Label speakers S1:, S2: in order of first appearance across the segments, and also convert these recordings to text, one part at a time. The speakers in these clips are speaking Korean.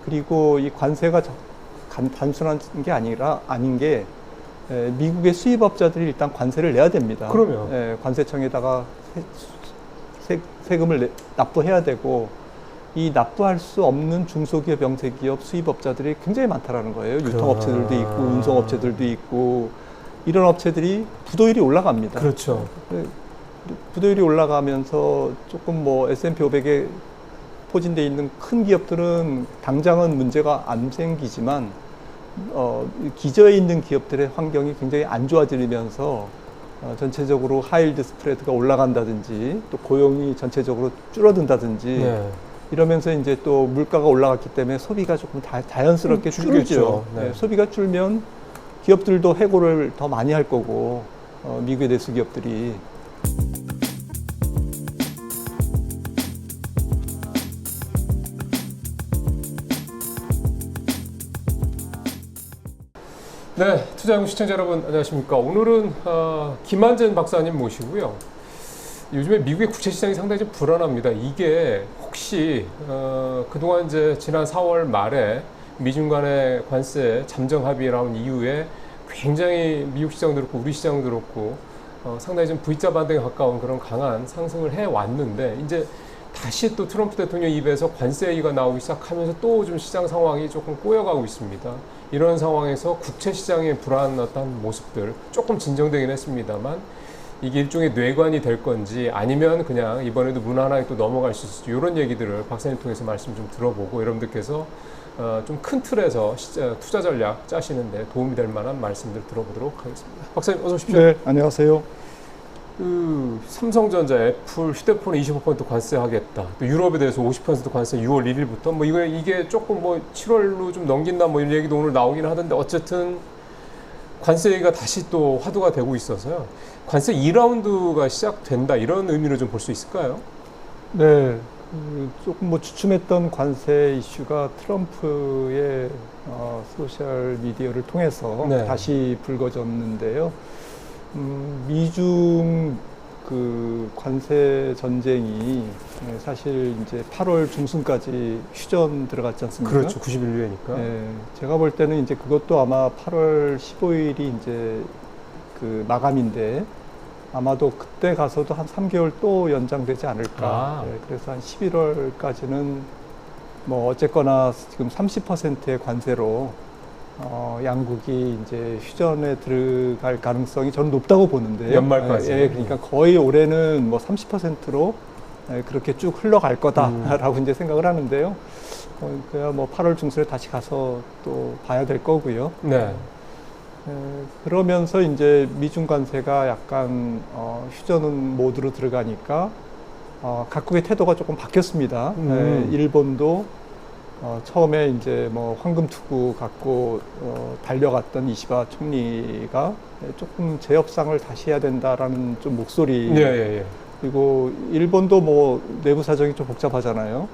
S1: 그리고 이 관세가 단순한 게 아닌 게 미국의 수입업자들이 일단 관세를 내야 됩니다.
S2: 그러면
S1: 관세청에다가 세금을 납부해야 되고 이 납부할 수 없는 중소기업, 영세기업 수입업자들이 굉장히 많다라는 거예요. 유통업체들도 있고 운송업체들도 있고 이런 업체들이 부도율이 올라갑니다.
S2: 그렇죠.
S1: 부도율이 올라가면서 조금 뭐 S&P 500에 포진돼 있는 큰 기업들은 당장은 문제가 안 생기지만 기저에 있는 기업들의 환경이 굉장히 안 좋아지면서 전체적으로 하이힐드 스프레드가 올라간다든지 또 고용이 전체적으로 줄어든다든지
S2: 네.
S1: 이러면서 이제 또 물가가 올라갔기 때문에 소비가 조금 자연스럽게 줄죠.
S2: 네.
S1: 소비가 줄면 기업들도 해고를 더 많이 할 거고 미국의 내수 기업들이.
S2: 네, 투자연구 시청자 여러분 안녕하십니까. 오늘은 김한진 박사님 모시고요. 요즘에 미국의 국채 시장이 상당히 좀 불안합니다. 이게 혹시 그동안 이제 지난 4월 말에 미중 간의 관세 잠정 합의에 나온 이후에 굉장히 미국 시장도 그렇고 우리 시장도 그렇고 상당히 좀 V자 반등에 가까운 그런 강한 상승을 해 왔는데 이제 다시 또 트럼프 대통령 입에서 관세 얘기가 나오기 시작하면서 또 좀 시장 상황이 조금 꼬여가고 있습니다. 이런 상황에서 국채 시장의 불안한 모습들 조금 진정되긴 했습니다만 이게 일종의 뇌관이 될 건지 아니면 그냥 이번에도 무난하게 또 넘어갈 수 있을지 이런 얘기들을 박사님 통해서 말씀 좀 들어보고 여러분들께서 좀 큰 틀에서 투자 전략 짜시는데 도움이 될 만한 말씀들 들어보도록 하겠습니다. 박사님 어서 오십시오.
S1: 네, 안녕하세요.
S2: 삼성전자, 애플, 휴대폰에 25% 관세하겠다. 또 유럽에 대해서 50% 관세 6월 1일부터 뭐 이게 조금 뭐 7월로 좀 넘긴다 뭐 이런 얘기도 오늘 나오긴 하던데 어쨌든 관세 얘기가 다시 또 화두가 되고 있어서요. 관세 2라운드가 시작된다 이런 의미로 좀 볼 수 있을까요?
S1: 네, 조금 뭐 주춤했던 관세 이슈가 트럼프의 소셜 미디어를 통해서
S2: 네.
S1: 다시 불거졌는데요. 미중 그 관세 전쟁이 사실 이제 8월 중순까지 휴전 들어갔지 않습니까?
S2: 그렇죠. 90일류에니까.
S1: 네, 제가 볼 때는 이제 그것도 아마 8월 15일이 이제 그 마감인데 아마도 그때 가서도 한 3개월 또 연장되지 않을까. 네, 그래서 한 11월까지는 뭐 어쨌거나 지금 30%의 관세로 양국이 이제 휴전에 들어갈 가능성이 저는 높다고 보는데요.
S2: 연말까지.
S1: 그러니까 거의 올해는 뭐 30%로 그렇게 쭉 흘러갈 거다라고 이제 생각을 하는데요. 그야 뭐 8월 중순에 다시 가서 또 봐야 될 거고요.
S2: 네.
S1: 그러면서 이제 미중 관세가 약간 휴전 모드로 들어가니까 각국의 태도가 조금 바뀌었습니다. 일본도 처음에 이제 뭐 황금 투구 갖고 달려갔던 이시바 총리가 조금 재협상을 다시 해야 된다라는 좀 목소리. 그리고 일본도 뭐 내부 사정이 좀 복잡하잖아요.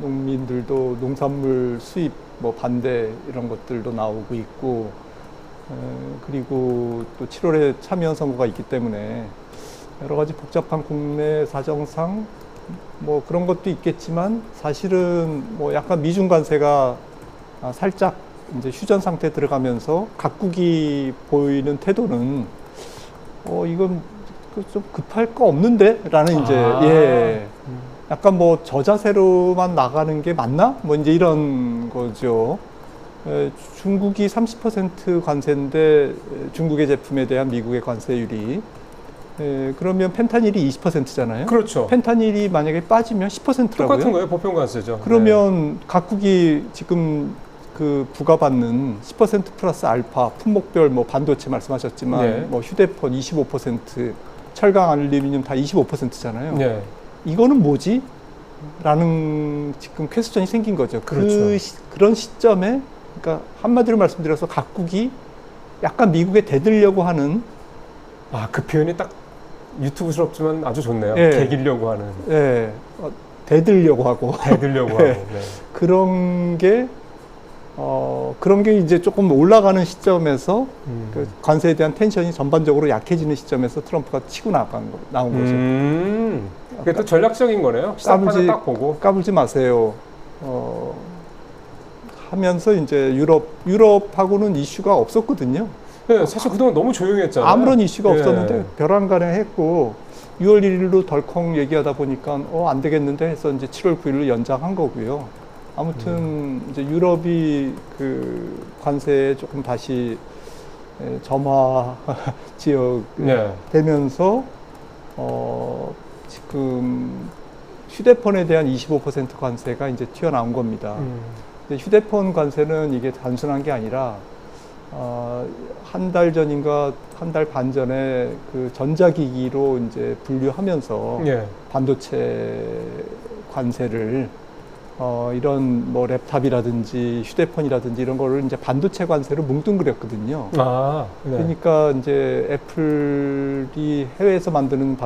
S1: 농민들도 농산물 수입 뭐 반대 이런 것들도 나오고 있고, 그리고 또 7월에 참여연 선거가 있기 때문에 여러 가지 복잡한 국내 사정상 뭐 그런 것도 있겠지만 사실은 뭐 약간 미중 관세가 살짝 이제 휴전 상태 들어가면서 각국이 보이는 태도는 이건 좀 급할 거 없는데? 라는 이제 약간 뭐 저자세로만 나가는 게 맞나? 뭐 이제 이런 거죠. 중국이 30% 관세인데 중국의 제품에 대한 미국의 관세율이 그러면 펜타닐이 20%잖아요.
S2: 그렇죠.
S1: 펜타닐이 만약에 빠지면 10%라고요.
S2: 똑같은 거예요. 보편관세죠.
S1: 그러면 각국이 지금 그 부과받는 10% 플러스 알파, 품목별 뭐 반도체 말씀하셨지만 뭐 휴대폰 25%, 철강, 알루미늄 다 25%잖아요. 이거는 뭐지? 라는 지금 퀘스천이 생긴 거죠.
S2: 그렇죠.
S1: 그런 시점에 그러니까 한마디로 말씀드려서 각국이 약간 미국에 대들려고 하는
S2: 그 표현이 딱 유튜브스럽지만 아주 좋네요. 개기려고 하는.
S1: 대들려고 하고.
S2: 대들려고 하고.
S1: 그런 게 이제 조금 올라가는 시점에서 그 관세에 대한 텐션이 전반적으로 약해지는 시점에서 트럼프가 치고 나온 거죠.
S2: 그게 또 전략적인 거네요. 시작판을 딱 보고.
S1: 까불지 마세요. 하면서 이제 유럽하고는 이슈가 없었거든요.
S2: 네, 사실 그동안 너무 조용했잖아요.
S1: 아무런 이슈가
S2: 예.
S1: 없었는데 벼랑간행했고 6월 1일로 덜컹 얘기하다 보니까 안 되겠는데 해서 이제 7월 9일로 연장한 거고요. 아무튼 이제 유럽이 그 관세에 조금 다시 점화 지역
S2: 네.
S1: 되면서 지금 휴대폰에 대한 25% 관세가 이제 튀어나온 겁니다. 근데 휴대폰 관세는 이게 단순한 게 아니라 한 달 전인가 한 달 반 전에 그 전자기기로 이제 분류하면서
S2: 예.
S1: 반도체 관세를 이런 뭐 랩탑이라든지 휴대폰이라든지 이런 거를 이제 반도체 관세로 뭉뚱그렸거든요.
S2: 아, 네.
S1: 그러니까 이제 애플이 해외에서 만드는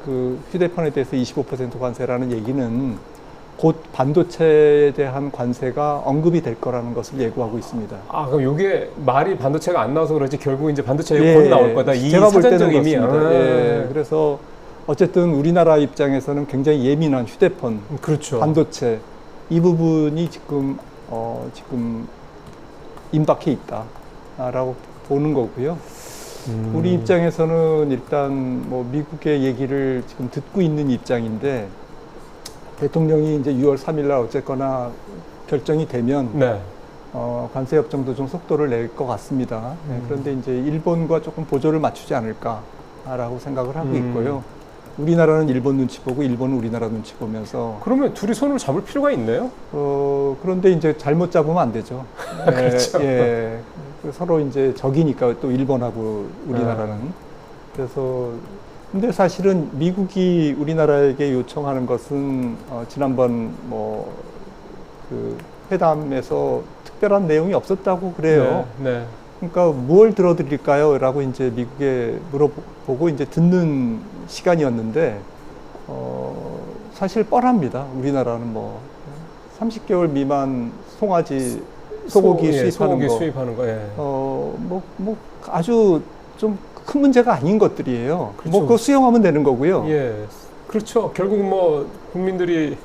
S1: 그 휴대폰에 대해서 25% 관세라는 얘기는 곧 반도체에 대한 관세가 언급이 될 거라는 것을 예고하고 있습니다.
S2: 아, 그럼 이게 말이 반도체가 안 나와서 그렇지 결국 이제 반도체가
S1: 예,
S2: 곧 나올 거다. 이
S1: 제가 볼 때는
S2: 사전적 의미.
S1: 그렇습니다. 예, 그래서 어쨌든 우리나라 입장에서는 굉장히 예민한 휴대폰,
S2: 그렇죠.
S1: 반도체 이 부분이 지금 임박해 있다라고 보는 거고요. 우리 입장에서는 일단 뭐 미국의 얘기를 지금 듣고 있는 입장인데 대통령이 이제 6월 3일 날 어쨌거나 결정이 되면
S2: 네.
S1: 관세 협정도 좀 속도를 낼 것 같습니다. 네, 그런데 이제 일본과 조금 보조를 맞추지 않을까라고 생각을 하고 있고요. 우리나라는 일본 눈치 보고 일본은 우리나라 눈치 보면서
S2: 그러면 둘이 손을 잡을 필요가 있네요.
S1: 그런데 이제 잘못 잡으면 안 되죠.
S2: 그렇죠.
S1: 예, 서로 이제 적이니까 또 일본하고 우리나라는. 그래서 근데 사실은 미국이 우리나라에게 요청하는 것은 지난번 뭐 그 회담에서 특별한 내용이 없었다고 그래요.
S2: 네. 네.
S1: 그러니까 뭘 들어드릴까요? 라고 이제 미국에 물어보고 이제 듣는 시간이었는데, 사실 뻔합니다. 우리나라는 뭐 30개월 미만 송아지, 소고기 수입하는 거.
S2: 수입하는 거. 예.
S1: 뭐 아주 좀 큰 문제가 아닌 것들이에요.
S2: 그렇죠.
S1: 뭐 그거 수용하면 되는 거고요.
S2: 예. 그렇죠. 결국 뭐 국민들이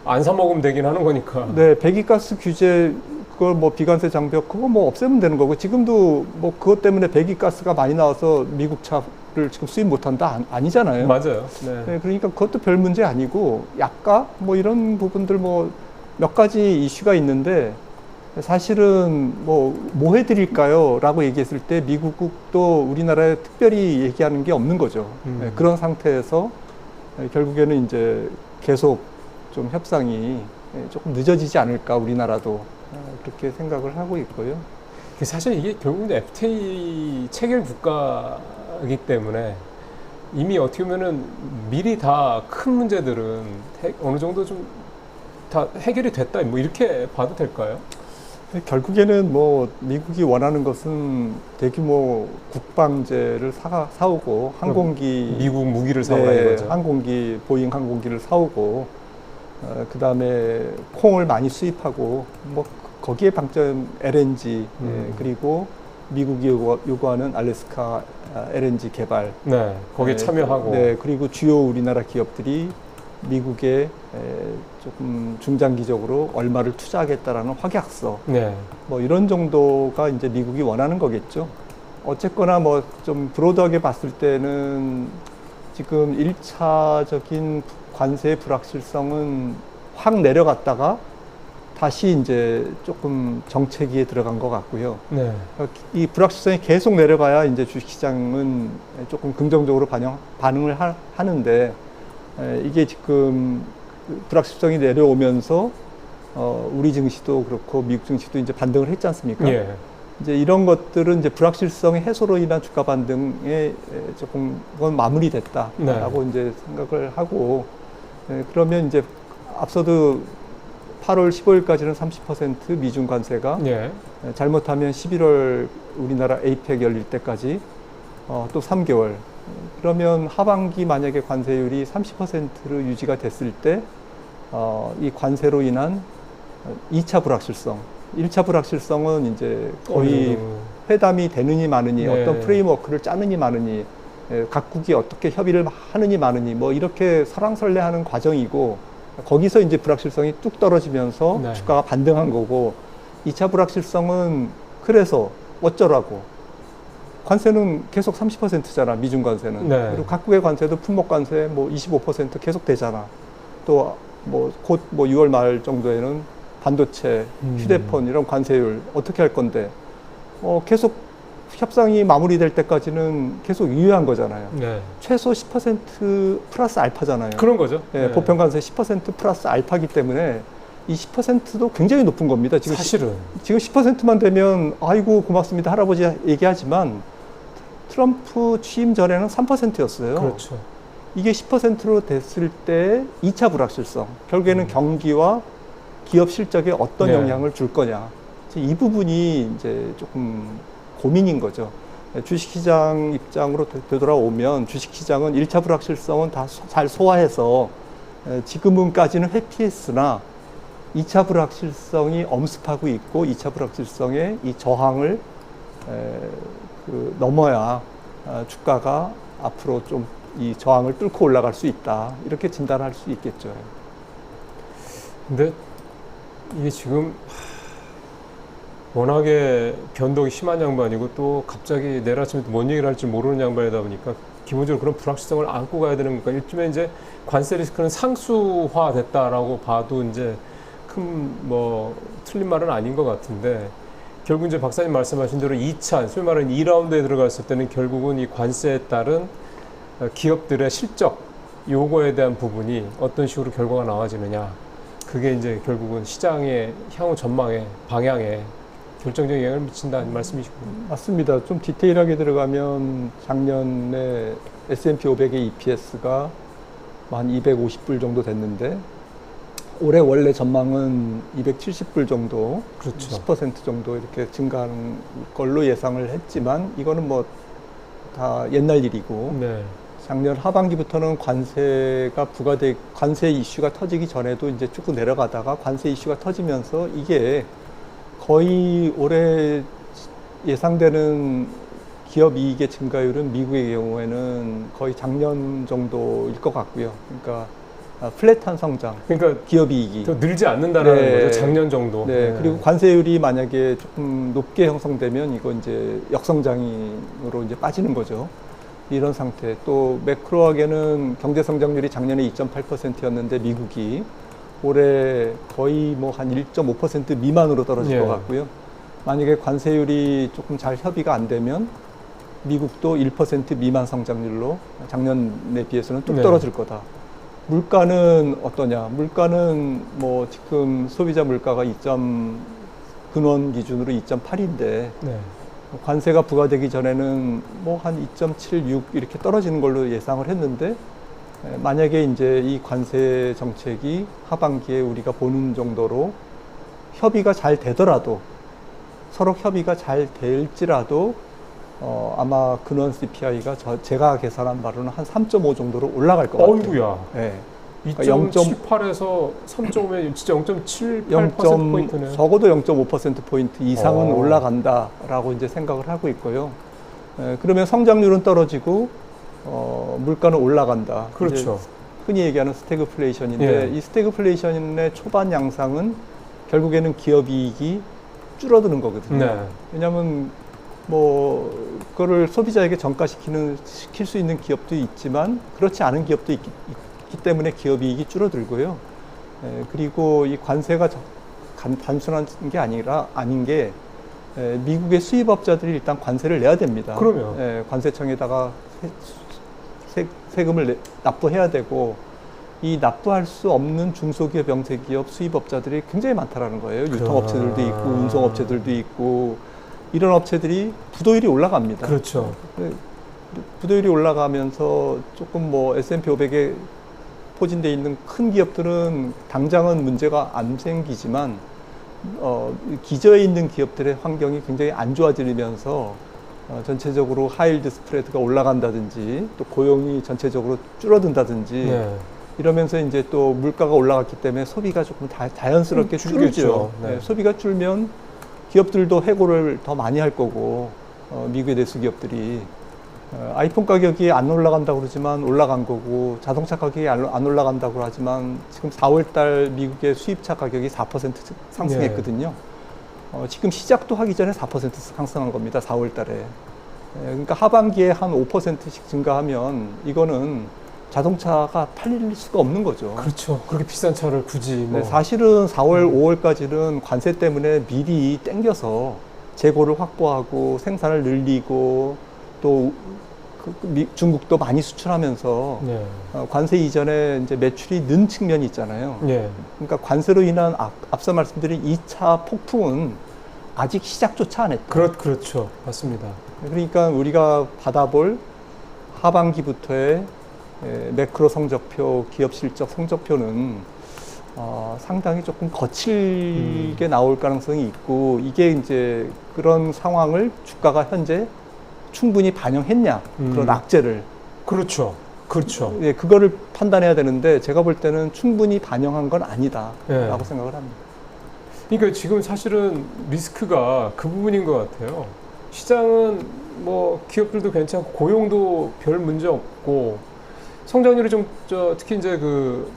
S2: 안 사 먹으면 되긴 하는 거니까.
S1: 네, 배기가스 규제 그걸 뭐 비관세 장벽 그거 뭐 없애면 되는 거고 지금도 뭐 그것 때문에 배기가스가 많이 나와서 미국 차를 지금 수입 못한다 아니잖아요.
S2: 맞아요. 네.
S1: 네, 그러니까 그것도 별 문제 아니고 약가 뭐 이런 부분들 뭐 몇 가지 이슈가 있는데 사실은 뭐 해드릴까요? 라고 얘기했을 때 미국도 우리나라에 특별히 얘기하는 게 없는 거죠. 네, 그런 상태에서 결국에는 이제 계속 좀 협상이 조금 늦어지지 않을까 우리나라도 그렇게 생각을 하고 있고요.
S2: 사실 이게 결국 FTA 체결 국가이기 때문에 이미 어떻게 보면은 미리 다 큰 문제들은 어느 정도 좀 다 해결이 됐다 뭐 이렇게 봐도 될까요?
S1: 결국에는 뭐 미국이 원하는 것은 대규모 국방제를 사오고 항공기
S2: 미국 무기를 사오라 이거죠.
S1: 항공기 보잉 항공기를 사오고 그 다음에 콩을 많이 수입하고 뭐 거기에 방점 LNG 그리고 미국이 요구하는 알래스카 LNG 개발.
S2: 네, 거기에 참여하고.
S1: 네, 그리고 주요 우리나라 기업들이 미국에 조금 중장기적으로 얼마를 투자하겠다라는 확약서. 네. 뭐 이런 정도가 이제 미국이 원하는 거겠죠. 어쨌거나 뭐 좀 브로드하게 봤을 때는 지금 1차적인 관세의 불확실성은 확 내려갔다가 다시 이제 조금 정체기에 들어간 것 같고요. 네. 이 불확실성이 계속 내려가야 이제 주식시장은 조금 긍정적으로 반응을 하는데 이게 지금 불확실성이 내려오면서 우리 증시도 그렇고 미국 증시도 이제 반등을 했지 않습니까? 예. 이제 이런 것들은 이제 불확실성의 해소로 인한 주가 반등에 조금 그건 마무리됐다라고 네. 이제 생각을 하고 그러면 이제 앞서도 8월 15일까지는 30% 미중 관세가 예. 잘못하면 11월 우리나라 에이펙 열릴 때까지 또 3개월 그러면 하반기 만약에 관세율이 30%로 유지가 됐을 때 이 관세로 인한 2차 불확실성 1차 불확실성은 이제 거의 회담이 되느니 마느니 네. 어떤 프레임워크를 짜느니 마느니 각국이 어떻게 협의를 하느니 마느니 뭐 이렇게 설왕설래하는 과정이고 거기서 이제 불확실성이 뚝 떨어지면서 네. 주가가 반등한 거고 2차 불확실성은 그래서 어쩌라고. 관세는 계속 30%잖아, 미중 관세는.
S2: 네.
S1: 그리고 각국의 관세도 품목 관세 뭐 25% 계속 되잖아. 또 뭐 곧 뭐 6월 말 정도에는 반도체, 휴대폰 이런 관세율 어떻게 할 건데 계속 협상이 마무리될 때까지는 계속 유효한 거잖아요.
S2: 네.
S1: 최소 10% 플러스 알파잖아요.
S2: 그런 거죠.
S1: 예,
S2: 네.
S1: 보편 관세 10% 플러스 알파기 때문에 이 10%도 굉장히 높은 겁니다. 지금
S2: 사실은.
S1: 지금 10%만 되면 아이고 고맙습니다 할아버지 얘기하지만 트럼프 취임 전에는 3%였어요.
S2: 그렇죠.
S1: 이게 10%로 됐을 때 2차 불확실성, 결국에는 경기와 기업 실적에 어떤
S2: 네.
S1: 영향을 줄 거냐. 이 부분이 이제 조금 고민인 거죠. 주식시장 입장으로 되돌아오면 주식시장은 1차 불확실성은 다 잘 소화해서 지금은까지는 회피했으나 2차 불확실성이 엄습하고 있고 2차 불확실성의 이 저항을 넘어야 주가가 앞으로 좀 이 저항을 뚫고 올라갈 수 있다. 이렇게 진단할 수 있겠죠.
S2: 근데 이게 지금 워낙에 변동이 심한 양반이고 또 갑자기 내일 아침에 뭔 얘기를 할지 모르는 양반이다 보니까 기본적으로 그런 불확실성을 안고 가야 되는 거니까 일종의 이제 관세 리스크는 상수화됐다라고 봐도 이제 큰 뭐 틀린 말은 아닌 것 같은데 결국 이제 박사님 말씀하신 대로 2차, 소위 말하는 2라운드에 들어갔을 때는 결국은 이 관세에 따른 기업들의 실적 요거에 대한 부분이 어떤 식으로 결과가 나와지느냐 그게 이제 결국은 시장의 향후 전망에 방향에 결정적인 영향을 미친다는 말씀이시군요.
S1: 맞습니다. 좀 디테일하게 들어가면 작년에 S&P 500의 EPS가 한 250불 정도 됐는데 올해 원래 전망은 270불 정도,
S2: 그렇죠.
S1: 10% 정도 이렇게 증가하는 걸로 예상을 했지만 이거는 뭐 다 옛날 일이고
S2: 네.
S1: 작년 하반기부터는 관세 이슈가 터지기 전에도 이제 쭉 내려가다가 관세 이슈가 터지면서 이게 거의 올해 예상되는 기업 이익의 증가율은 미국의 경우에는 거의 작년 정도일 것 같고요. 그러니까 플랫한 성장,
S2: 그러니까
S1: 기업 이익이.
S2: 더 늘지 않는다는
S1: 네.
S2: 거죠. 작년 정도.
S1: 네. 그리고 관세율이 만약에 조금 높게 형성되면 이거 이제 역성장으로 이제 빠지는 거죠. 이런 상태. 또 매크로하게는 경제 성장률이 작년에 2.8%였는데 미국이 올해 거의 뭐 한 1.5% 미만으로 떨어질 것 같고요. 만약에 관세율이 조금 잘 협의가 안 되면 미국도 1% 미만 성장률로 작년에 비해서는 뚝 떨어질 거다. 물가는 어떠냐? 물가는 뭐 지금 소비자 물가가 근원 기준으로 2.8인데
S2: 네.
S1: 관세가 부과되기 전에는 뭐 한 2.76 이렇게 떨어지는 걸로 예상을 했는데 만약에 이제 이 관세 정책이 하반기에 우리가 보는 정도로 협의가 잘 되더라도 서로 협의가 잘 될지라도 아마 근원 CPI가 제가 계산한 바로는 한 3.5 정도로 올라갈 것 같아요.
S2: 어이구야.
S1: 네.
S2: 2.78에서 3.5면 진짜 0.78%포인트네요.
S1: 적어도 0.5%포인트 이상은
S2: 오.
S1: 올라간다라고 이제 생각을 하고 있고요. 그러면 성장률은 떨어지고, 물가는 올라간다.
S2: 그렇죠.
S1: 흔히 얘기하는 스태그플레이션인데,
S2: 예.
S1: 이 스태그플레이션의 초반 양상은 결국에는 기업 이익이 줄어드는 거거든요.
S2: 네.
S1: 왜냐하면 그거를 소비자에게 시킬 수 있는 기업도 있지만 그렇지 않은 기업도 있기 때문에 기업 이익이 줄어들고요. 그리고 이 관세가 단순한 게 아닌 게 미국의 수입업자들이 일단 관세를 내야 됩니다.
S2: 그러면
S1: 관세청에다가 세금을 납부해야 되고 이 납부할 수 없는 중소기업, 영세기업 수입업자들이 굉장히 많다라는 거예요. 유통업체들도 있고 운송업체들도 있고 이런 업체들이 부도율이 올라갑니다.
S2: 그렇죠.
S1: 부도율이 올라가면서 조금 S&P 500에 포진되어 있는 큰 기업들은 당장은 문제가 안 생기지만 기저에 있는 기업들의 환경이 굉장히 안 좋아지면서 전체적으로 하이힐드 스프레드가 올라간다든지 또 고용이 전체적으로 줄어든다든지
S2: 네.
S1: 이러면서 이제 또 물가가 올라갔기 때문에 소비가 조금 자연스럽게 줄죠.
S2: 네.
S1: 소비가 줄면 기업들도 해고를 더 많이 할 거고 미국의 내수 기업들이 아이폰 가격이 안 올라간다고 그러지만 올라간 거고 자동차 가격이 안 올라간다고 하지만 지금 4월 달 미국의 수입차 가격이 4% 상승했거든요. 지금 시작도 하기 전에 4% 상승한 겁니다. 4월 달에. 그러니까 하반기에 한 5%씩 증가하면 이거는 자동차가 팔릴 수가 없는 거죠.
S2: 그렇죠. 그렇게 비싼 차를 굳이 뭐.
S1: 네, 사실은 4월, 5월까지는 관세 때문에 미리 땡겨서 재고를 확보하고 생산을 늘리고 또 중국도 많이 수출하면서
S2: 네.
S1: 관세 이전에 이제 매출이 는 측면이 있잖아요.
S2: 네.
S1: 그러니까 관세로 인한 앞서 말씀드린 2차 폭풍은 아직 시작조차 안 했다.
S2: 그렇죠. 맞습니다.
S1: 그러니까 우리가 받아볼 하반기부터의 매크로 성적표, 기업 실적 성적표는 상당히 조금 거칠게 나올 가능성이 있고, 이게 이제 그런 상황을 주가가 현재 충분히 반영했냐, 그런 악재를.
S2: 그렇죠.
S1: 예, 그거를 판단해야 되는데, 제가 볼 때는 충분히 반영한 건 아니다라고
S2: 네.
S1: 생각을 합니다.
S2: 그러니까 지금 사실은 리스크가 그 부분인 것 같아요. 시장은 뭐 기업들도 괜찮고 고용도 별 문제 없고 성장률이 좀 특히 이제 그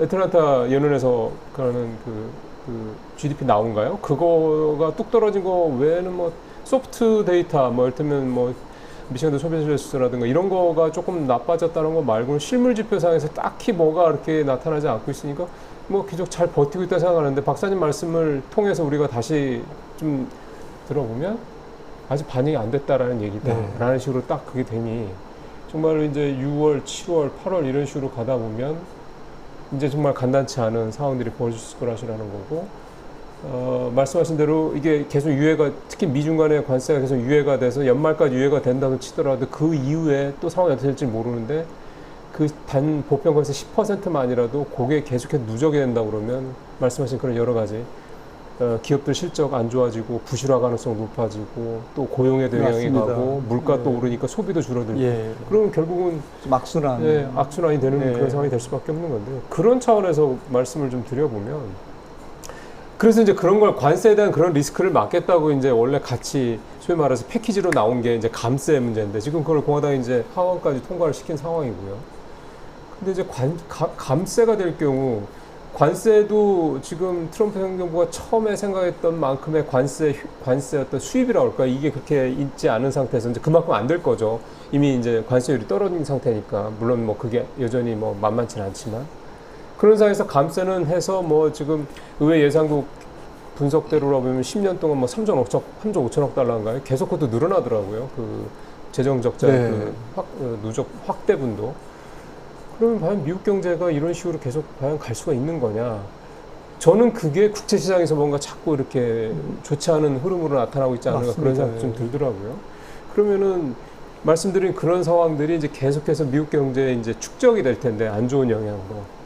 S2: 애틀란타 연은에서 그러는 그 GDP 나온가요? 그거가 뚝 떨어진 거 외에는 뭐 소프트 데이터 뭐 이를테면 뭐 미시간대 소비자 지수라든가 이런 거가 조금 나빠졌다는 거 말고는 실물 지표상에서 딱히 뭐가 이렇게 나타나지 않고 있으니까 뭐 계속 잘 버티고 있다 생각하는데, 박사님 말씀을 통해서 우리가 다시 좀 들어보면 아직 반영이 안 됐다라는 얘기다라는 식으로 딱 그게 되니 정말 이제 6월, 7월, 8월 이런 식으로 가다 보면 이제 정말 간단치 않은 상황들이 벌어질 거라시라는 거고, 말씀하신 대로 이게 계속 유예가, 특히 미중 간의 관세가 계속 유예가 돼서 연말까지 유예가 된다고 치더라도 그 이후에 또 상황이 어떻게 될지 모르는데, 그 단 보편 관세 10%만이라도 그게 계속해서 누적이 된다 그러면 말씀하신 그런 여러 가지 기업들 실적 안 좋아지고 부실화 가능성 높아지고 또 고용에도 영향이
S1: 맞습니다.
S2: 가고 물가
S1: 네.
S2: 또 오르니까 소비도 줄어들고,
S1: 예.
S2: 그러면 결국은
S1: 좀 악순환.
S2: 예, 악순환이 되는
S1: 네.
S2: 그런 상황이 될 수밖에 없는 건데, 그런 차원에서 말씀을 좀 드려보면, 그래서 이제 그런 걸 관세에 대한 그런 리스크를 막겠다고 이제 원래 같이 소위 말해서 패키지로 나온 게 이제 감세 문제인데, 지금 그걸 공화당이 이제 하원까지 통과를 시킨 상황이고요. 근데 이제 감세가 될 경우 관세도 지금 트럼프 행정부가 처음에 생각했던 만큼의 관세 어떤 수입이라고 할까, 이게 그렇게 있지 않은 상태에서 이제 그만큼 안 될 거죠. 이미 이제 관세율이 떨어진 상태니까. 물론 뭐 그게 여전히 뭐 만만치는 않지만, 그런 상황에서 감세는 해서 뭐 지금 의회 예산국 분석대로라 보면 10년 동안 뭐 3조 5천억 달러인가요? 계속 그것도 늘어나더라고요. 그 재정 적자의
S1: 네.
S2: 그 누적 확대분도. 그러면 과연 미국 경제가 이런 식으로 계속 과연 갈 수가 있는 거냐? 저는 그게 국제 시장에서 뭔가 자꾸 이렇게 좋지 않은 흐름으로 나타나고 있지 않은가, 그런 생각이 좀 들더라고요. 그러면은 말씀드린 그런 상황들이 이제 계속해서 미국 경제에 이제 축적이 될 텐데, 안 좋은 영향으로.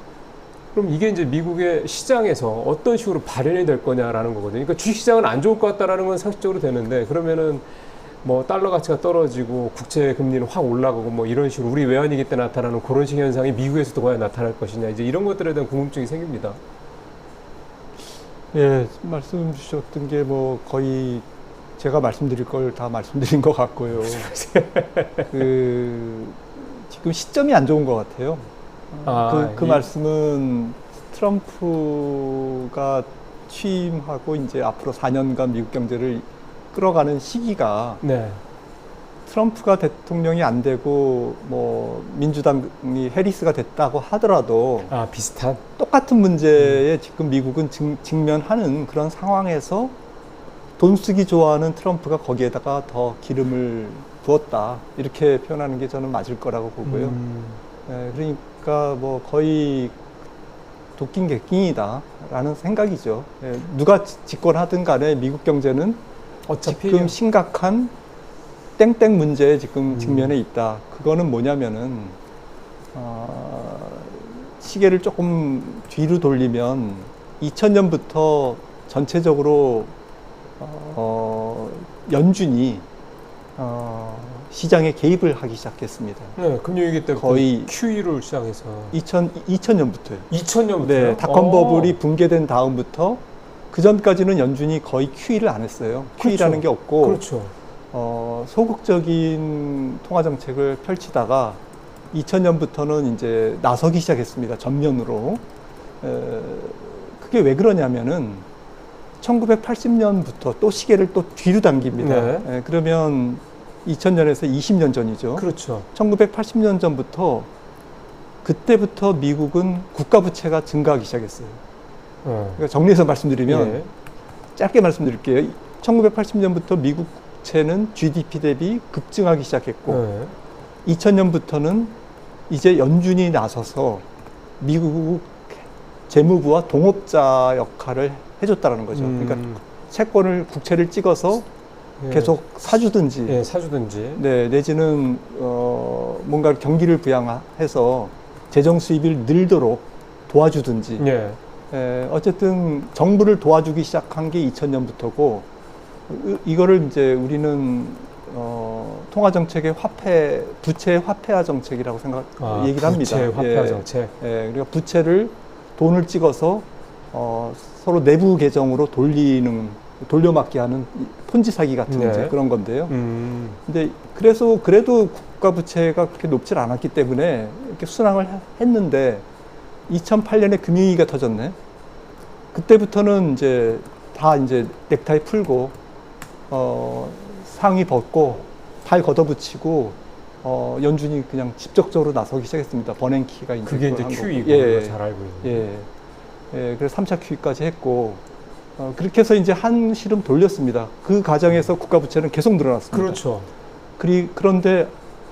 S2: 그럼 이게 이제 미국의 시장에서 어떤 식으로 발현이 될 거냐라는 거거든요. 그러니까 주식시장은 안 좋을 것 같다라는 건 상식적으로 되는데, 그러면은 뭐 달러 가치가 떨어지고 국채 금리는 확 올라가고 뭐 이런 식으로 우리 외환위기 때 나타나는 그런 식 현상이 미국에서도 과연 나타날 것이냐, 이제 이런 것들에 대한 궁금증이 생깁니다.
S1: 예, 말씀 주셨던 게 뭐 거의 제가 말씀드릴 걸 다 말씀드린 것 같고요. 지금 시점이 안 좋은 것 같아요. 그 말씀은 트럼프가 취임하고 이제 앞으로 4년간 미국 경제를 끌어가는 시기가,
S2: 네.
S1: 트럼프가 대통령이 안 되고 뭐 민주당이 해리스가 됐다고 하더라도
S2: 비슷한
S1: 똑같은 문제에 지금 미국은 직면하는 그런 상황에서 돈 쓰기 좋아하는 트럼프가 거기에다가 더 기름을 부었다, 이렇게 표현하는 게 저는 맞을 거라고 보고요. 그러니까 뭐 거의 도끼인 객킹이다라는 생각이죠. 누가 집권하든 간에 미국 경제는
S2: 어차피
S1: 지금 심각한 땡땡 문제에 지금 직면해 있다. 그거는 뭐냐면은 시계를 조금 뒤로 돌리면 2000년부터 전체적으로 연준이 시장에 개입을 하기 시작했습니다.
S2: 네, 금융위기 때
S1: 거의
S2: QE를 시작해서
S1: 2000년부터요.
S2: 2000년부터요?
S1: 네, 닷컴 버블이 붕괴된 다음부터 그 전까지는 연준이 거의 QE를 안 했어요. QE라는 게 없고,
S2: 그렇죠.
S1: 소극적인 통화 정책을 펼치다가 2000년부터는 이제 나서기 시작했습니다. 전면으로. 그게 왜 그러냐면은 1980년부터 또 시계를 또 뒤로 당깁니다.
S2: 네.
S1: 예, 그러면 2000년에서 20년 전이죠.
S2: 그렇죠.
S1: 1980년 전부터 그때부터 미국은 국가 부채가 증가하기 시작했어요. 그러니까 정리해서 말씀드리면
S2: 예.
S1: 짧게 말씀드릴게요. 1980년부터 미국 부채는 GDP 대비 급증하기 시작했고
S2: 예.
S1: 2000년부터는 이제 연준이 나서서 미국 재무부와 동업자 역할을 해줬다는 거죠. 그러니까 채권을 국채를 찍어서
S2: 예.
S1: 계속 사주든지,
S2: 예, 사주든지.
S1: 네, 내지는 뭔가 경기를 부양해서 재정 수입을 늘도록 도와주든지.
S2: 예.
S1: 어쨌든 정부를 도와주기 시작한 게 2000년부터고 이거를 이제 우리는 통화 정책의 부채 화폐화 정책이라고 얘기를 합니다.
S2: 부채 화폐화
S1: 예.
S2: 정책.
S1: 예, 그러니까 부채를 돈을 찍어서 서로 내부 계정으로 돌려막기 하는 폰지 사기 같은
S2: 네.
S1: 이제 그런 건데요. 근데 그래도 국가 부채가 그렇게 높질 않았기 때문에 이렇게 순항을 했는데 2008년에 금융위기가 터졌네. 그때부터는 이제 다 이제 넥타이 풀고 상의 벗고 팔 걷어붙이고 연준이 그냥 직접적으로 나서기 시작했습니다. 버냉키가 이제
S2: 그게 이제
S1: 한 거고.
S2: QE고
S1: 예,
S2: 잘 알고 있는.
S1: 예. 예, 그래서 3차 QE까지 했고 그렇게 해서 이제 한 시름 돌렸습니다. 그 과정에서 국가 부채는 계속 늘어났습니다.
S2: 그렇죠.
S1: 그런데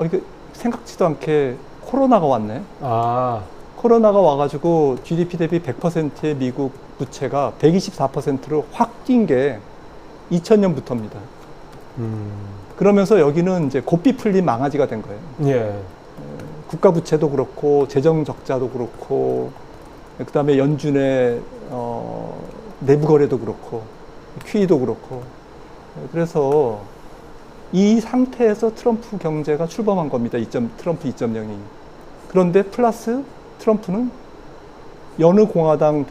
S1: 이게 생각지도 않게 코로나가 왔네.
S2: 아,
S1: 코로나가 와가지고 GDP 대비 100%의 미국 부채가 124%로 확 뛴 게 2000년부터입니다. 그러면서 여기는 이제 고삐 풀린 망아지가 된 거예요.
S2: 예.
S1: 국가 부채도 그렇고 재정 적자도 그렇고 그다음에 연준의 내부 거래도 그렇고 QE도 그렇고 그래서 이 상태에서 트럼프 경제가 출범한 겁니다. 트럼프 2.0이. 그런데 플러스 트럼프는 여느 공화당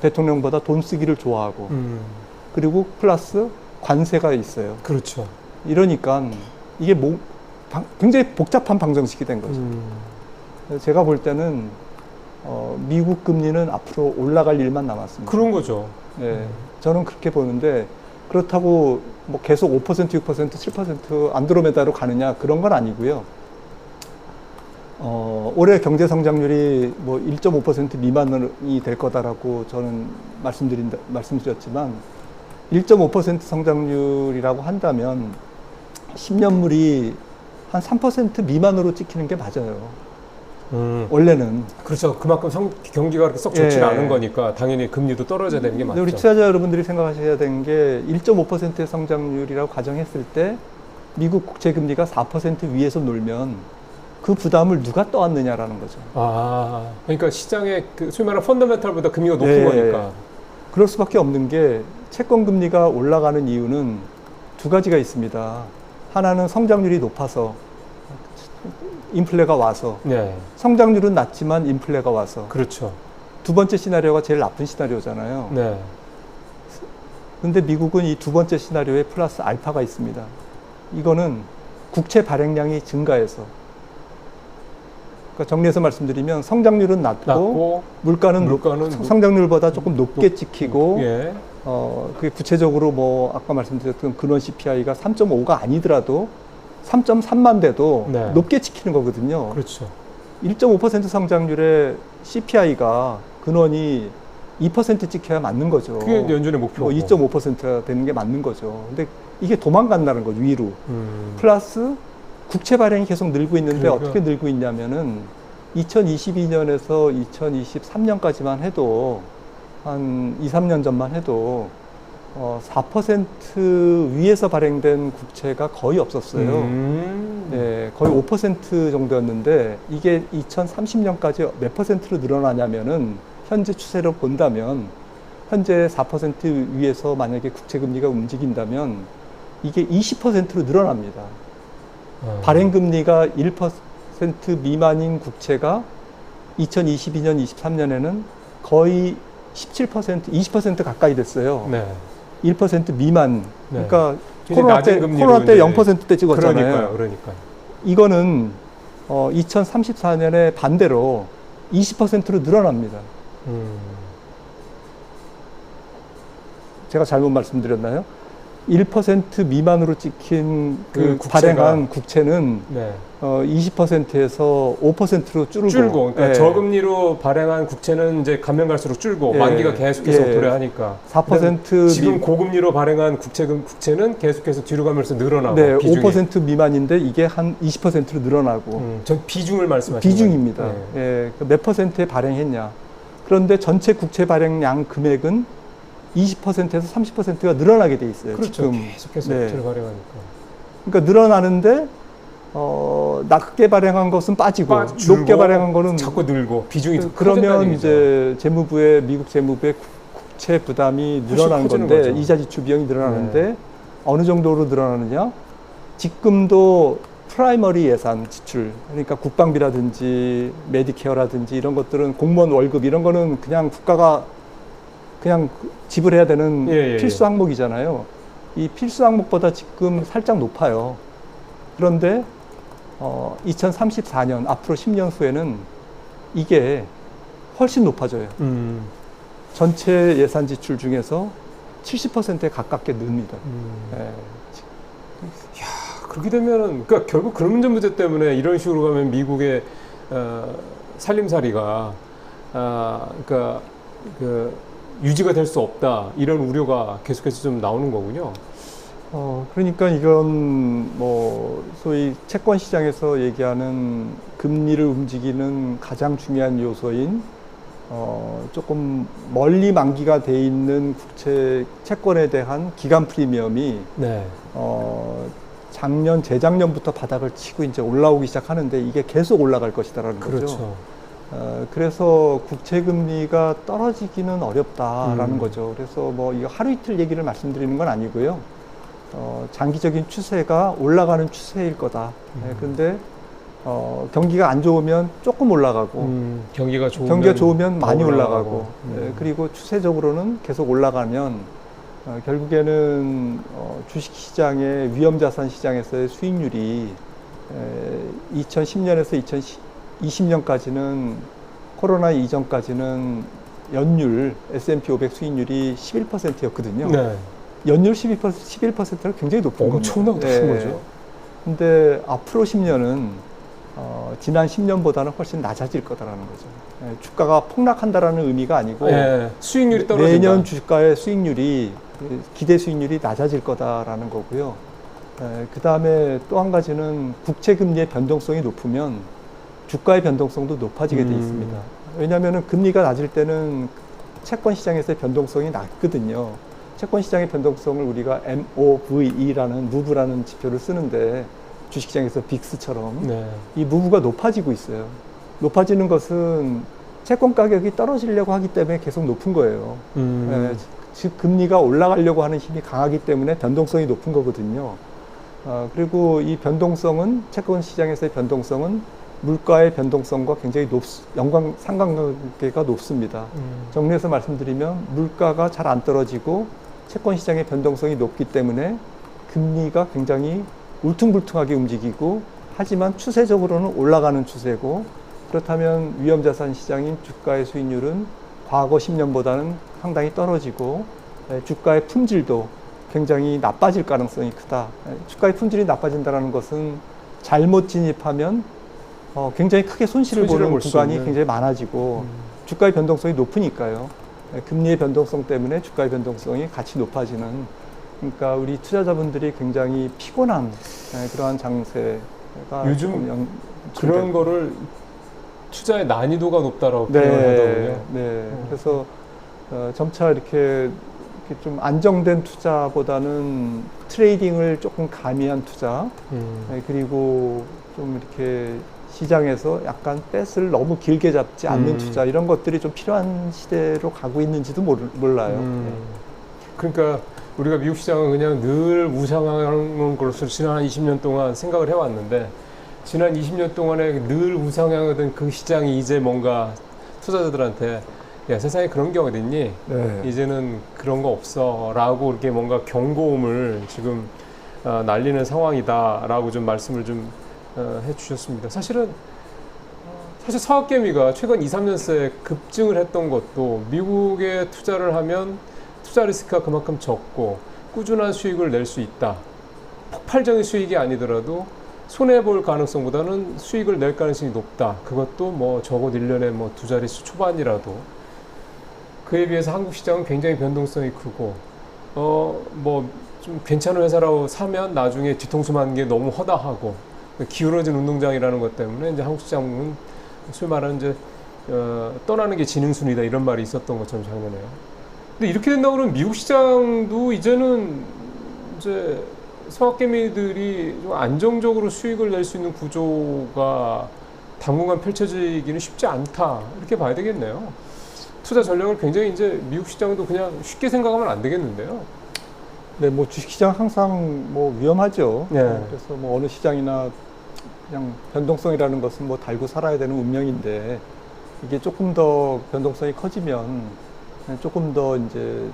S1: 대통령보다 돈 쓰기를 좋아하고 그리고 플러스 관세가 있어요.
S2: 그렇죠.
S1: 이러니까 이게 굉장히 복잡한 방정식이 된 거죠. 그래서 제가 볼 때는 미국 금리는 앞으로 올라갈 일만 남았습니다.
S2: 그런 거죠.
S1: 네, 저는 그렇게 보는데 그렇다고 뭐 계속 5%, 6%, 7% 안드로메다로 가느냐 그런 건 아니고요. 올해 경제 성장률이 뭐 1.5% 미만이 될 거다라고 저는 말씀드렸지만 1.5% 성장률이라고 한다면 10년물이 한 3% 미만으로 찍히는 게 맞아요. 원래는.
S2: 그렇죠. 그만큼 경기가 그렇게 썩 좋지는
S1: 예.
S2: 않은 거니까 당연히 금리도 떨어져야 되는 게 맞죠.
S1: 우리 투자자 여러분들이 생각하셔야 되는 게 1.5%의 성장률이라고 가정했을 때 미국 국채 금리가 4% 위에서 놀면 그 부담을 누가 떠안느냐라는 거죠.
S2: 아, 그러니까 시장의 그 소위 말하는 펀더멘탈보다 금리가 높은
S1: 네.
S2: 거니까.
S1: 그럴 수밖에 없는 게 채권 금리가 올라가는 이유는 두 가지가 있습니다. 하나는 성장률이 높아서 인플레가 와서
S2: 네.
S1: 성장률은 낮지만 인플레가 와서
S2: 그렇죠.
S1: 두 번째 시나리오가 제일 나쁜 시나리오잖아요.
S2: 네.
S1: 근데 미국은 이 두 번째 시나리오에 플러스 알파가 있습니다. 이거는 국채 발행량이 증가해서 그러니까 정리해서 말씀드리면 성장률은 낮고 물가는 성장률보다 조금 높게 찍히고
S2: 예.
S1: 그게 구체적으로 뭐 아까 말씀드렸던 근원 CPI가 3.5가 아니더라도 3.3만 돼도
S2: 네.
S1: 높게 찍히는 거거든요.
S2: 그렇죠.
S1: 1.5% 성장률의 CPI가 근원이 2% 찍혀야 맞는 거죠.
S2: 그게 연준의 목표고.
S1: 뭐 2.5%가 되는 게 맞는 거죠. 근데 이게 도망간다는 거죠, 위로. 플러스 국채 발행이 계속 늘고 있는데
S2: 그러니까.
S1: 어떻게 늘고 있냐면은 2022년에서 2023년까지만 해도 한 2, 3년 전만 해도 4% 위에서 발행된 국채가 거의 없었어요. 네, 거의 5% 정도였는데 이게 2030년까지 몇 퍼센트로 늘어나냐면은 현재 추세로 본다면 현재 4% 위에서 만약에 국채 금리가 움직인다면 이게 20%로 늘어납니다. 발행 금리가 1% 미만인 국채가 2022년, 23년에는 거의 17%, 20% 가까이 됐어요.
S2: 네.
S1: 1% 미만.
S2: 네.
S1: 그러니까
S2: 코로나 때
S1: 0%대 찍었잖아요.
S2: 그러니까요.
S1: 이거는 2034년에 반대로 20%로 늘어납니다. 제가 잘못 말씀드렸나요? 1% 미만으로 찍힌
S2: 그
S1: 그 발행한 국채는
S2: 네.
S1: 20%에서 5%로
S2: 줄고, 그러니까
S1: 예.
S2: 저금리로 발행한 국채는 이제 가면 갈수록 줄고
S1: 예.
S2: 만기가 계속해서
S1: 예.
S2: 도래하니까
S1: 4%
S2: 지금 고금리로 발행한 국채는 계속해서 뒤로 가면서 늘어나고
S1: 네,
S2: 비중이.
S1: 5% 미만인데 이게 한 20%로 늘어나고
S2: 전 비중을 말씀하시는
S1: 비중입니다.
S2: 거예요. 네.
S1: 예, 몇 퍼센트에 발행했냐. 그런데 전체 국채 발행량 금액은 20%에서 30%가 늘어나게 돼 있어요.
S2: 그렇죠.
S1: 지금.
S2: 계속해서
S1: 네.
S2: 국채를 발행하니까.
S1: 그러니까 늘어나는데 낮게 발행한 것은 빠지고
S2: 줄고,
S1: 높게 발행한 거는
S2: 자꾸 늘고 비중이 더
S1: 그러면
S2: 커졌다는
S1: 이제 미국 재무부의 국채 부담이
S2: 훨씬
S1: 늘어나는
S2: 커지는
S1: 건데
S2: 거죠.
S1: 이자 지출 비용이 늘어나는데 어느 정도로 늘어나느냐? 지금도 프라이머리 예산 지출, 그러니까 국방비라든지 메디케어라든지 이런 것들은 공무원 월급 이런 거는 그냥 국가가 그냥 지불해야 되는 필수 항목이잖아요. 이 필수 항목보다 지금 살짝 높아요. 그런데 2034년 앞으로 10년 후에는 이게 훨씬 높아져요. 전체 예산 지출 중에서 70%에 가깝게 늡니다. 예.
S2: 그렇게 되면은 그러니까 결국 그런 문제 때문에 이런 식으로 가면 미국의 살림살이가 그러니까 그 유지가 될 수 없다 이런 우려가 계속해서 좀 나오는 거군요.
S1: 그러니까 이건 뭐 소위 채권 시장에서 얘기하는 금리를 움직이는 가장 중요한 요소인 조금 멀리 만기가 돼 있는 국채 채권에 대한 기간 프리미엄이
S2: 네.
S1: 작년 재작년부터 바닥을 치고 이제 올라오기 시작하는데 이게 계속 올라갈 것이다라는 거죠.
S2: 그렇죠.
S1: 그래서 국채 금리가 떨어지기는 어렵다라는 거죠. 그래서 뭐 이거 하루 이틀 얘기를 말씀드리는 건 아니고요. 장기적인 추세가 올라가는 추세일 거다. 근데 경기가 안 좋으면 조금 올라가고
S2: 경기가
S1: 좋으면 많이 올라가고
S2: 그리고
S1: 그리고 추세적으로는 계속 올라가면 결국에는 주식시장의 위험자산 시장에서의 수익률이 2010년에서 2020년까지는 코로나 이전까지는 연율 S&P 500 수익률이 11%였거든요.
S2: 네.
S1: 연율 11%는 굉장히 높은 겁니다.
S2: 엄청나게 높은 거죠.
S1: 근데 앞으로 10년은 지난 10년보다는 훨씬 낮아질 거다라는 거죠. 주가가 폭락한다라는 의미가 아니고
S2: 수익률이 떨어진다.
S1: 내년 주가의 수익률이 기대 수익률이 낮아질 거다라는 거고요. 그 다음에 또 한 가지는 국채 금리의 변동성이 높으면 주가의 변동성도 높아지게 돼 있습니다. 왜냐하면 금리가 낮을 때는 채권 시장에서의 변동성이 낮거든요. 채권 시장의 변동성을 우리가 MOVE라는 무브라는 지표를 쓰는데 주식시장에서 빅스처럼 이 무브가 높아지고 있어요. 높아지는 것은 채권 가격이 떨어지려고 하기 때문에 계속 높은 거예요. 즉 금리가 올라가려고 하는 힘이 강하기 때문에 변동성이 높은 거거든요. 그리고 이 변동성은 채권 시장에서의 변동성은 물가의 변동성과 굉장히 상관관계가 높습니다. 정리해서 말씀드리면 물가가 잘 안 떨어지고 채권 시장의 변동성이 높기 때문에 금리가 굉장히 울퉁불퉁하게 움직이고 하지만 추세적으로는 올라가는 추세고 그렇다면 위험자산 시장인 주가의 수익률은 과거 10년보다는 상당히 떨어지고 주가의 품질도 굉장히 나빠질 가능성이 크다. 주가의 품질이 나빠진다는 것은 잘못 진입하면 굉장히 크게 손실을 보는 구간이 굉장히 많아지고 주가의 변동성이 높으니까요. 금리의 변동성 때문에 주가의 변동성이 같이 높아지는 그러니까 우리 투자자분들이 굉장히 피곤한 그러한 장세가
S2: 요즘 그런 거를 투자의 난이도가 높다라고 표현하더군요.
S1: 네. 그래서 점차 이렇게 좀 안정된 투자보다는 트레이딩을 조금 가미한 투자 그리고 좀 이렇게 시장에서 약간 뱃을 너무 길게 잡지 않는 투자 이런 것들이 좀 필요한 시대로 가고 있는지도 몰라요.
S2: 그러니까 우리가 미국 시장은 그냥 늘 우상향하는 것으로 지난 20년 동안 생각을 해왔는데 지난 20년 동안에 늘 우상향하던 그 시장이 이제 뭔가 투자자들한테 야 세상에 그런 게 어딨니? 이제는 그런 거 없어 라고 이렇게 뭔가 경고음을 지금 날리는 상황이다 라고 좀 말씀을 좀 해주셨습니다. 사실 서학개미가 최근 2, 3년 새에 급증을 했던 것도 미국에 투자를 하면 투자 리스크가 그만큼 적고 꾸준한 수익을 낼 수 있다. 폭발적인 수익이 아니더라도 손해볼 가능성보다는 수익을 낼 가능성이 높다. 그것도 뭐 적어도 1년에 뭐 2자릿수 초반이라도. 그에 비해서 한국 시장은 굉장히 변동성이 크고 뭐 좀 괜찮은 회사라고 사면 나중에 뒤통수만 게 너무 허다하고 기울어진 운동장이라는 것 때문에 이제 한국 시장은 소위 말하는 이제 떠나는 게 지능순이다 이런 말이 있었던 것처럼 작년에요. 근데 이렇게 된다고 그러면 미국 시장도 이제는 이제 서학개미들이 좀 안정적으로 수익을 낼 수 있는 구조가 당분간 펼쳐지기는 쉽지 않다 이렇게 봐야 되겠네요. 투자 전략을 굉장히 이제 미국 시장도 그냥 쉽게 생각하면 안 되겠는데요.
S1: 네, 뭐 주식시장 항상 뭐 위험하죠.
S2: 네.
S1: 그래서 뭐 어느 시장이나 그냥 변동성이라는 것은 뭐 달고 살아야 되는 운명인데 이게 조금 더 변동성이 커지면 조금 더 이제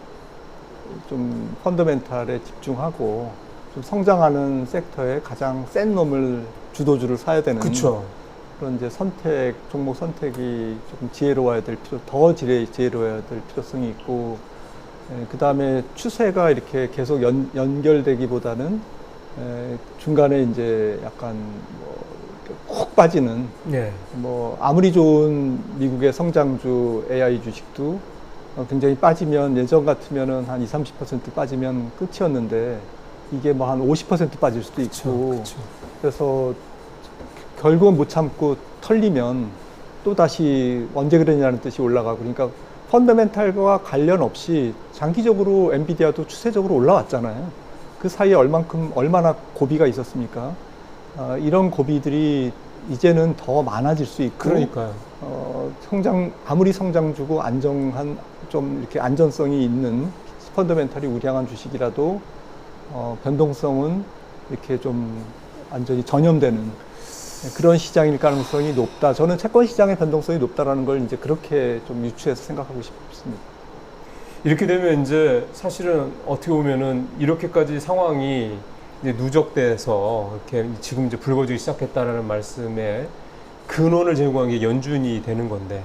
S1: 좀 펀더멘탈에 집중하고 좀 성장하는 섹터에 가장 센 놈을 주도주를 사야 되는
S2: 그렇죠.
S1: 그런 이제 종목 선택이 조금 더 지혜로워야 될 필요성이 있고, 그 다음에 추세가 이렇게 계속 연결되기보다는 중간에 이제 약간 훅 빠지는,
S2: 네.
S1: 뭐 아무리 좋은 미국의 성장주 AI 주식도 굉장히 빠지면 예전 같으면은 한 20-30% 빠지면 끝이었는데 이게 뭐 한 50% 빠질 수도 있고,
S2: 그쵸.
S1: 그래서 결국은 못 참고 털리면 또 다시 언제 그러냐는 뜻이 올라가고, 그러니까 펀더멘탈과 관련 없이 장기적으로 엔비디아도 추세적으로 올라왔잖아요. 그 사이에 얼마나 고비가 있었습니까? 이런 고비들이 이제는 더 많아질 수 있고,
S2: 그러니까요.
S1: 아무리 성장주고 좀 이렇게 안전성이 있는 펀더멘탈이 우량한 주식이라도 변동성은 이렇게 좀 완전히 전염되는 그런 시장일 가능성이 높다. 저는 채권 시장의 변동성이 높다라는 걸 이제 그렇게 좀 유추해서 생각하고 싶습니다.
S2: 이렇게 되면 이제 사실은 어떻게 보면은 이렇게까지 상황이 이제 누적돼서 이렇게 지금 이제 불거지기 시작했다라는 말씀에 근원을 제공한 게 연준이 되는 건데,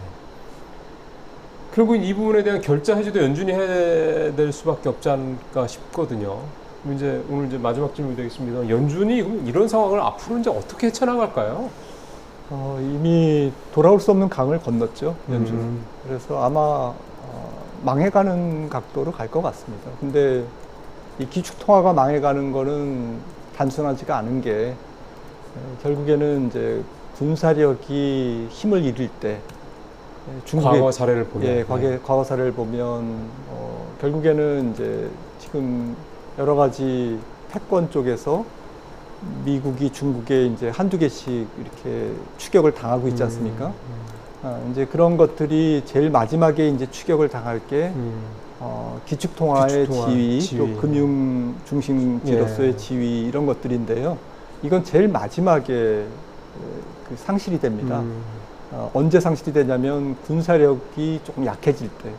S2: 결국 이 부분에 대한 결자 해지도 연준이 해야 될 수밖에 없지 않을까 싶거든요. 이제 오늘 이제 마지막 질문이 되겠습니다. 연준이 그럼 이런 상황을 앞으로 이제 어떻게 헤쳐나갈까요?
S1: 이미 돌아올 수 없는 강을 건넜죠, 연준은. 그래서 아마 망해가는 각도로 갈 것 같습니다. 근데 이 기축통화가 망해가는 거는 단순하지가 않은 게 결국에는 이제 군사력이 힘을 잃을 때 중국의
S2: 과거 사례를 보면,
S1: 과거 사례를 보면 결국에는 이제 지금 여러 가지 패권 쪽에서 미국이 중국에 이제 한두 개씩 이렇게 추격을 당하고 있지 않습니까? 이제 그런 것들이 제일 마지막에 이제 추격을 당할 게 기축통화의 지위, 또 금융 중심지로서의 지위 이런 것들인데요. 이건 제일 마지막에 그 상실이 됩니다. 언제 상실이 되냐면 군사력이 조금 약해질 때,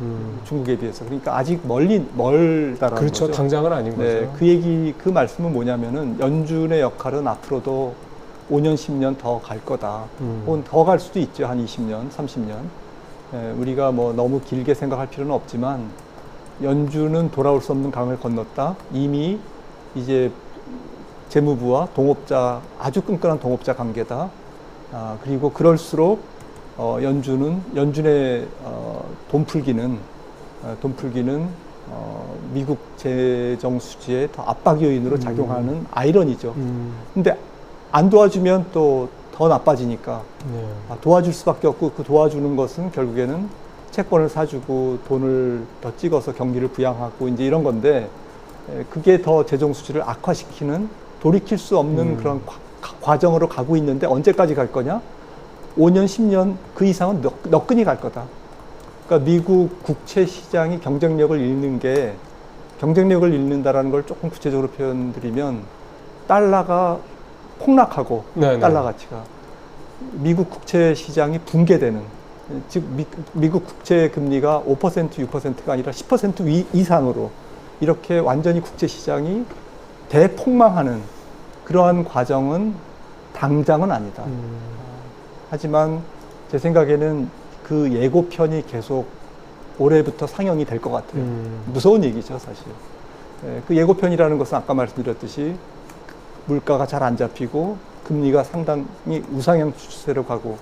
S1: 중국에 비해서. 그러니까 아직 멀다라는
S2: 그렇죠.
S1: 거죠.
S2: 당장은 아닌
S1: 네,
S2: 거죠.
S1: 그 말씀은 뭐냐면은 연준의 역할은 앞으로도 5년, 10년 더 갈 거다. 혹은 더 갈 수도 있죠. 한 20년, 30년. 우리가 뭐 너무 길게 생각할 필요는 없지만 연준은 돌아올 수 없는 강을 건넜다. 이미 이제 재무부와 아주 끈끈한 동업자 관계다. 그리고 그럴수록 연준의 돈 풀기는 미국 재정 수지에 더 압박 요인으로 작용하는 아이러니죠. 근데 안 도와주면 또 더 나빠지니까 도와줄 수밖에 없고, 그 도와주는 것은 결국에는 채권을 사주고 돈을 더 찍어서 경기를 부양하고 이제 이런 건데, 그게 더 재정 수지를 악화시키는 돌이킬 수 없는 그런 과정으로 가고 있는데 언제까지 갈 거냐? 5년, 10년 그 이상은 너끈히 갈 거다. 그러니까 미국 국채 시장이 경쟁력을 잃는다라는 걸 조금 구체적으로 표현드리면 달러가 폭락하고 달러 가치가 미국 국채 시장이 붕괴되는, 즉 미국 국채 금리가 5% 6%가 아니라 10% 이상으로 이렇게 완전히 국채 시장이 대폭망하는 그러한 과정은 당장은 아니다. 하지만 제 생각에는 그 예고편이 계속 올해부터 상영이 될 것 같아요. 무서운 얘기죠, 사실. 예, 그 예고편이라는 것은 아까 말씀드렸듯이 물가가 잘 안 잡히고 금리가 상당히 우상향 추세로 가고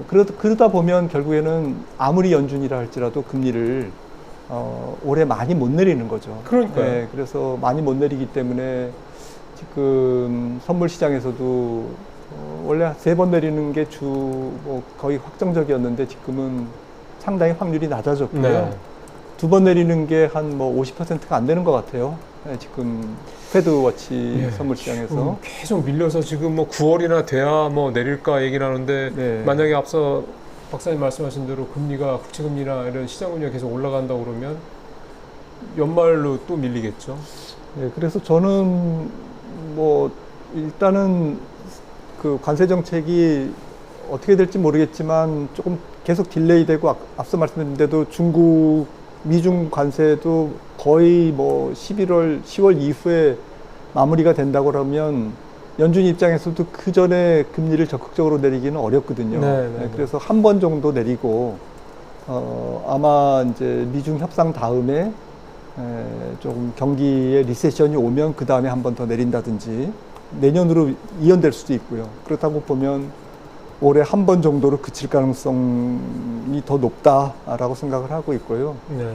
S1: 그러다 보면 결국에는 아무리 연준이라 할지라도 금리를 올해 많이 못 내리는 거죠.
S2: 그러니까요.
S1: 예, 그래서 많이 못 내리기 때문에 지금 선물 시장에서도 원래 3번 내리는 게 뭐 거의 확정적이었는데 지금은 상당히 확률이 낮아졌고요.
S2: 네.
S1: 2번 내리는 게 한 뭐 50%가 안 되는 것 같아요. 네, 지금 패드워치
S2: 예.
S1: 선물 시장에서.
S2: 계속 밀려서 지금 뭐 9월이나 돼야 뭐 내릴까 얘기를 하는데
S1: 네.
S2: 만약에 앞서 박사님 말씀하신 대로 금리가 국채금리나 이런 시장 금리가 계속 올라간다고 그러면 연말로 또 밀리겠죠.
S1: 네, 그래서 저는 뭐 일단은 그 관세 정책이 어떻게 될지 모르겠지만 조금 계속 딜레이되고 앞서 말씀드렸는데도 중국 미중 관세도 거의 뭐 11월, 10월 이후에 마무리가 된다고 그러면 연준 입장에서도 그 전에 금리를 적극적으로 내리기는 어렵거든요.
S2: 네.
S1: 그래서 한 번 정도 내리고 아마 이제 미중 협상 다음에 조금 경기에 리세션이 오면 그 다음에 한 번 더 내린다든지 내년으로 이연될 수도 있고요. 그렇다고 보면 올해 한 번 정도로 그칠 가능성이 더 높다라고 생각을 하고 있고요.
S2: 네.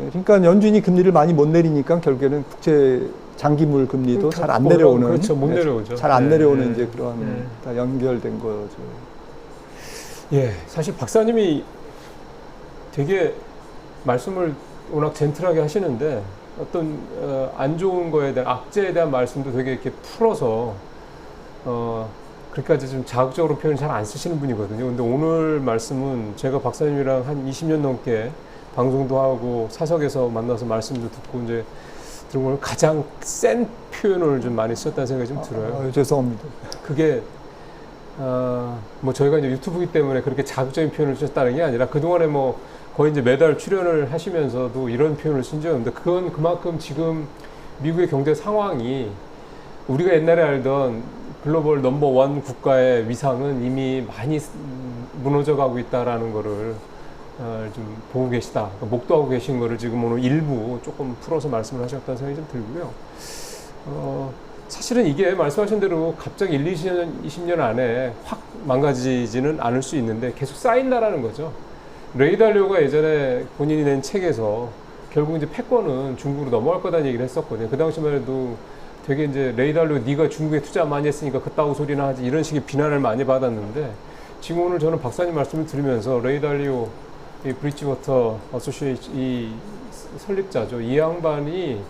S1: 그러니까 연준이 금리를 많이 못 내리니까 결국에는 국채 장기물 금리도 잘 안 내려오는,
S2: 그렇죠. 못 내려오죠.
S1: 잘 안
S2: 네.
S1: 내려오는 이제 그런
S2: 네.
S1: 다 연결된 거죠.
S2: 예, 사실 박사님이 되게 말씀을 워낙 젠틀하게 하시는데 어떤 안 좋은 거에 대한 악재에 대한 말씀도 되게 이렇게 풀어서 그렇게까지 좀 자극적으로 표현 잘 안 쓰시는 분이거든요. 근데 오늘 말씀은 제가 박사님이랑 한 20년 넘게 방송도 하고 사석에서 만나서 말씀도 듣고 이제 들은 걸 가장 센 표현을 좀 많이 썼다는 생각이 좀 들어요.
S1: 죄송합니다.
S2: 그게 뭐 저희가 이제 유튜브이기 때문에 그렇게 자극적인 표현을 쓰셨다는 게 아니라 그동안에 뭐 거의 이제 매달 출연을 하시면서도 이런 표현을 쓴 적이 없는데 그건 그만큼 지금 미국의 경제 상황이 우리가 옛날에 알던 글로벌 넘버원 국가의 위상은 이미 많이 무너져 가고 있다라는 거를 좀 보고 계시다, 목도하고 계신 거를 지금 오늘 일부 조금 풀어서 말씀을 하셨다는 생각이 좀 들고요. 사실은 이게 말씀하신 대로 갑자기 20년 안에 확 망가지지는 않을 수 있는데 계속 쌓인다라는 거죠. 레이 달리오가 예전에 본인이 낸 책에서 결국 이제 패권은 중국으로 넘어갈 거다는 얘기를 했었거든요. 그 당시만 해도 되게 이제 레이 달리오 네가 중국에 투자 많이 했으니까 그따구 소리나 하지 이런 식의 비난을 많이 받았는데 지금 오늘 저는 박사님 말씀을 들으면서 레이 달리오 이 브리지워터 어소시에이션 이 설립자죠. 이 양반이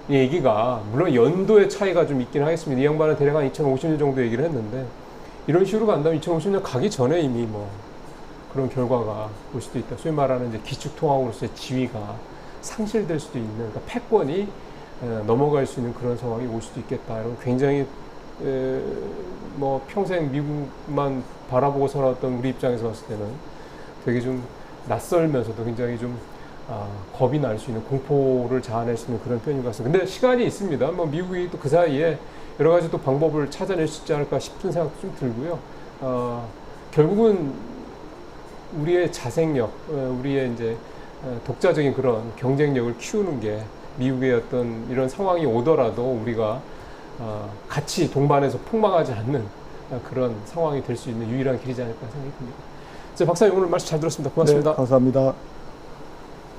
S2: 이 얘기가 물론 연도의 차이가 좀 있긴 하겠습니다. 이 양반은 대략 한 2050년 정도 얘기를 했는데 이런 식으로 간다면 2050년 가기 전에 이미 뭐 그런 결과가 올 수도 있다. 소위 말하는 이제 기축통화국으로서의 지위가 상실될 수도 있는, 그러니까 패권이 넘어갈 수 있는 그런 상황이 올 수도 있겠다. 이런 굉장히 뭐 평생 미국만 바라보고 살아왔던 우리 입장에서 봤을 때는 되게 좀 낯설면서도 굉장히 좀 겁이 날 수 있는, 공포를 자아낼 수 있는 그런 표현인 것 같습니다. 근데 시간이 있습니다. 뭐 미국이 또 그 사이에 여러 가지 또 방법을 찾아낼 수 있지 않을까 싶은 생각도 좀 들고요. 결국은 우리의 자생력, 우리의 이제 독자적인 그런 경쟁력을 키우는 게 미국의 어떤 이런 상황이 오더라도 우리가 같이 동반해서 폭망하지 않는 그런 상황이 될 수 있는 유일한 길이지 않을까 생각이 듭니다. 박사님 오늘 말씀 잘 들었습니다. 고맙습니다.
S1: 네, 감사합니다.